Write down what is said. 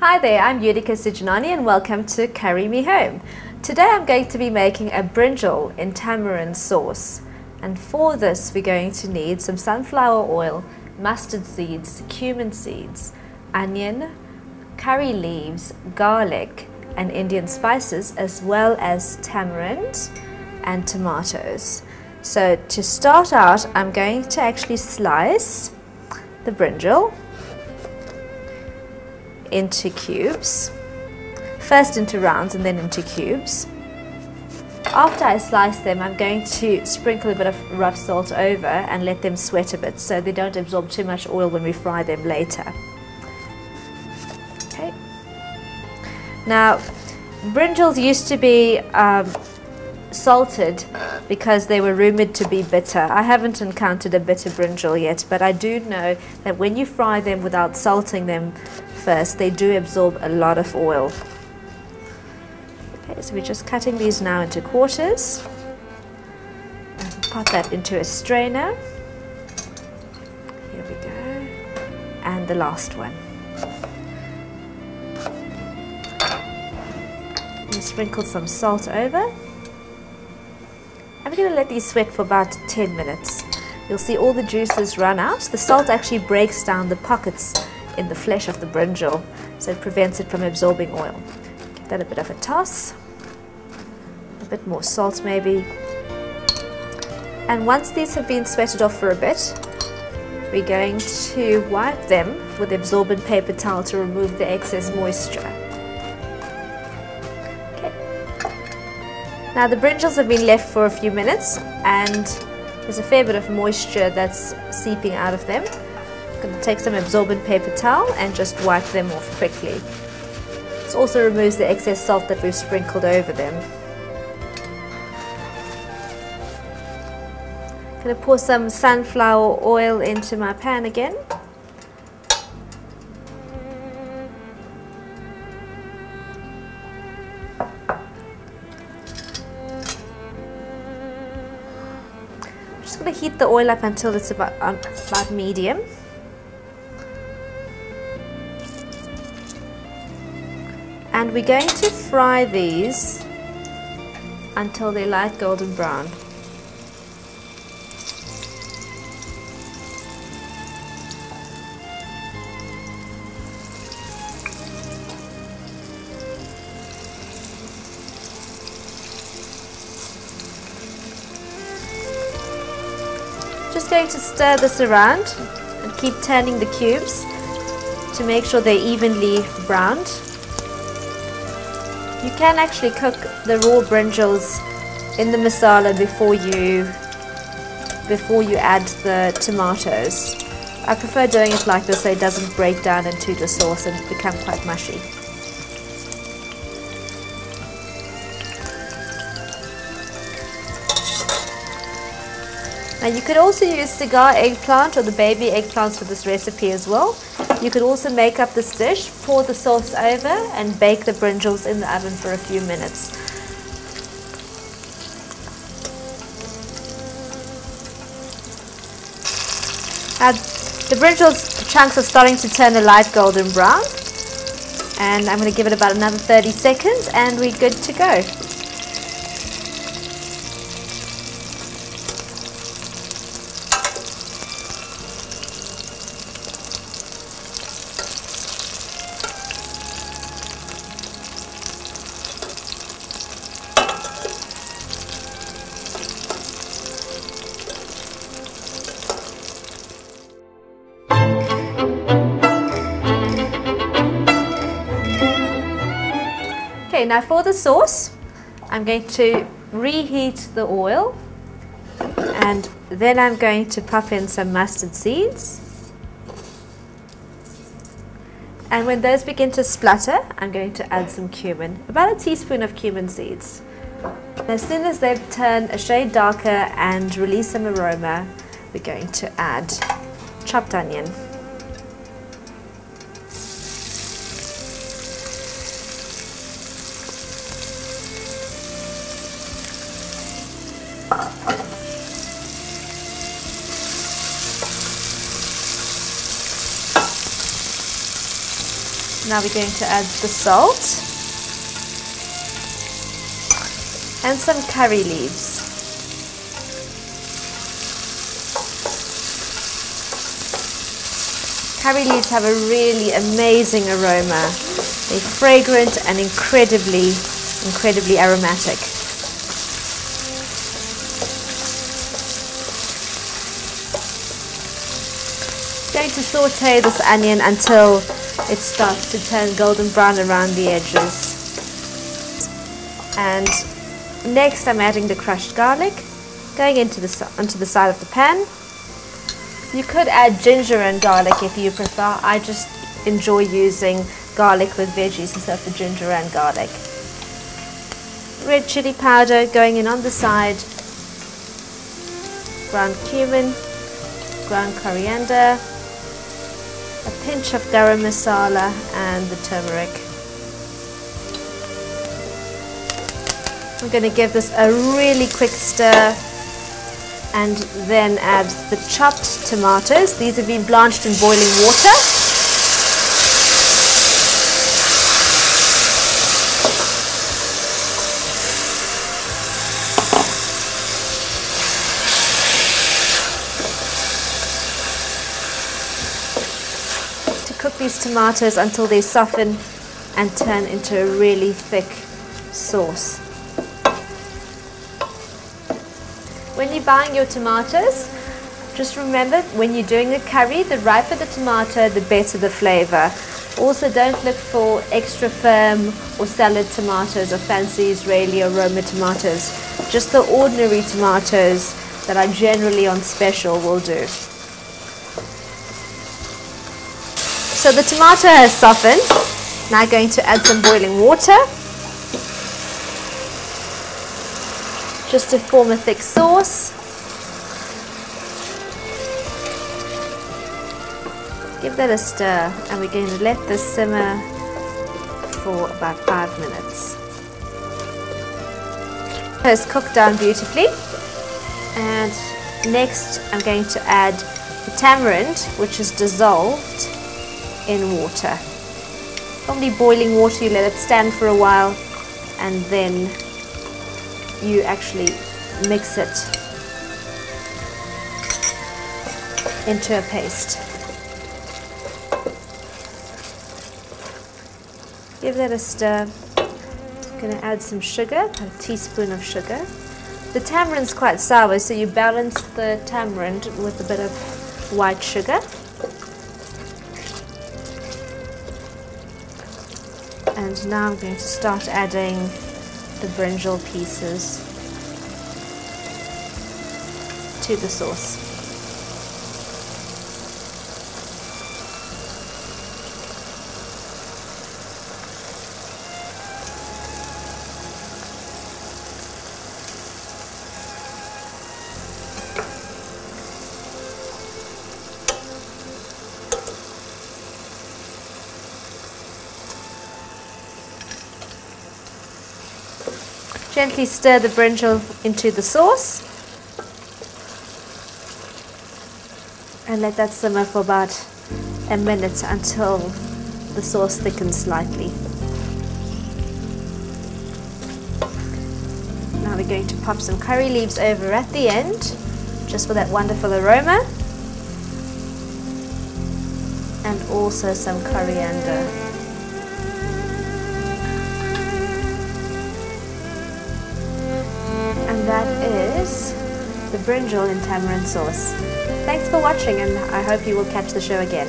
Hi there, I'm Yudhika Sujanani and welcome to Carry Me Home. Today I'm going to be making a brinjal in tamarind sauce. And for this we're going to need some sunflower oil, mustard seeds, cumin seeds, onion, curry leaves, garlic and Indian spices, as well as tamarind and tomatoes. So to start out, I'm going to actually slice the brinjal into cubes, first into rounds and then into cubes. After I slice them, I'm going to sprinkle a bit of rough salt over and let them sweat a bit so they don't absorb too much oil when we fry them later. Okay. Now, brinjals used to be salted because they were rumored to be bitter. I haven't encountered a bitter brinjal yet, but I do know that when you fry them without salting them first, they do absorb a lot of oil. Okay, so we're just cutting these now into quarters. And put that into a strainer. Here we go. And the last one. And sprinkle some salt over. I'm going to let these sweat for about 10 minutes. You'll see all the juices run out. The salt actually breaks down the pockets in the flesh of the brinjal, so it prevents it from absorbing oil. Give that a bit of a toss, a bit more salt maybe. And once these have been sweated off for a bit, we're going to wipe them with absorbent paper towel to remove the excess moisture. Okay. Now the brinjals have been left for a few minutes and there's a fair bit of moisture that's seeping out of them. I'm going to take some absorbent paper towel and just wipe them off quickly. This also removes the excess salt that we've sprinkled over them. I'm going to pour some sunflower oil into my pan again. I'm just going to heat the oil up until it's about medium. And we're going to fry these until they're light golden brown. Just going to stir this around and keep turning the cubes to make sure they're evenly browned. You can actually cook the raw brinjals in the masala before you add the tomatoes. I prefer doing it like this so it doesn't break down into the sauce and become quite mushy. Now you could also use cigar eggplant or the baby eggplants for this recipe as well. You could also make up this dish, pour the sauce over and bake the brinjals in the oven for a few minutes. Now the brinjals chunks are starting to turn a light golden brown and I'm going to give it about another 30 seconds and we're good to go. Okay, now for the sauce, I'm going to reheat the oil and then I'm going to pop in some mustard seeds. And when those begin to splutter, I'm going to add some cumin, about a teaspoon of cumin seeds. As soon as they've turned a shade darker and release some aroma, we're going to add chopped onion. Now we're going to add the salt and some curry leaves. Curry leaves have a really amazing aroma. They're fragrant and incredibly aromatic. Going to saute this onion until it starts to turn golden brown around the edges. And next I'm adding the crushed garlic, going onto the side of the pan. You could add ginger and garlic if you prefer. I just enjoy using garlic with veggies instead of the ginger and garlic. Red chili powder going in on the side, ground cumin, ground coriander, a pinch of garam masala and the turmeric. I'm going to give this a really quick stir and then add the chopped tomatoes. These have been blanched in boiling water. To cook these tomatoes until they soften and turn into a really thick sauce. When you're buying your tomatoes, just remember when you're doing a curry, the riper the tomato, the better the flavor. Also, don't look for extra firm or salad tomatoes or fancy Israeli or Roma tomatoes. Just the ordinary tomatoes that are generally on special will do. So the tomato has softened. Now I'm going to add some boiling water, just to form a thick sauce. Give that a stir and we're going to let this simmer for about 5 minutes. It has cooked down beautifully, and next I'm going to add the tamarind, which is dissolved in water. Normally boiling water, you let it stand for a while and then you actually mix it into a paste. Give that a stir. I'm going to add some sugar, a teaspoon of sugar. The tamarind's quite sour, so you balance the tamarind with a bit of white sugar. And now I'm going to start adding the brinjal pieces to the sauce. Gently stir the brinjal into the sauce and let that simmer for about a minute until the sauce thickens slightly. Now we're going to pop some curry leaves over at the end, just for that wonderful aroma, and also some coriander. And that is the brinjal in tamarind sauce. Thanks for watching, and I hope you will catch the show again.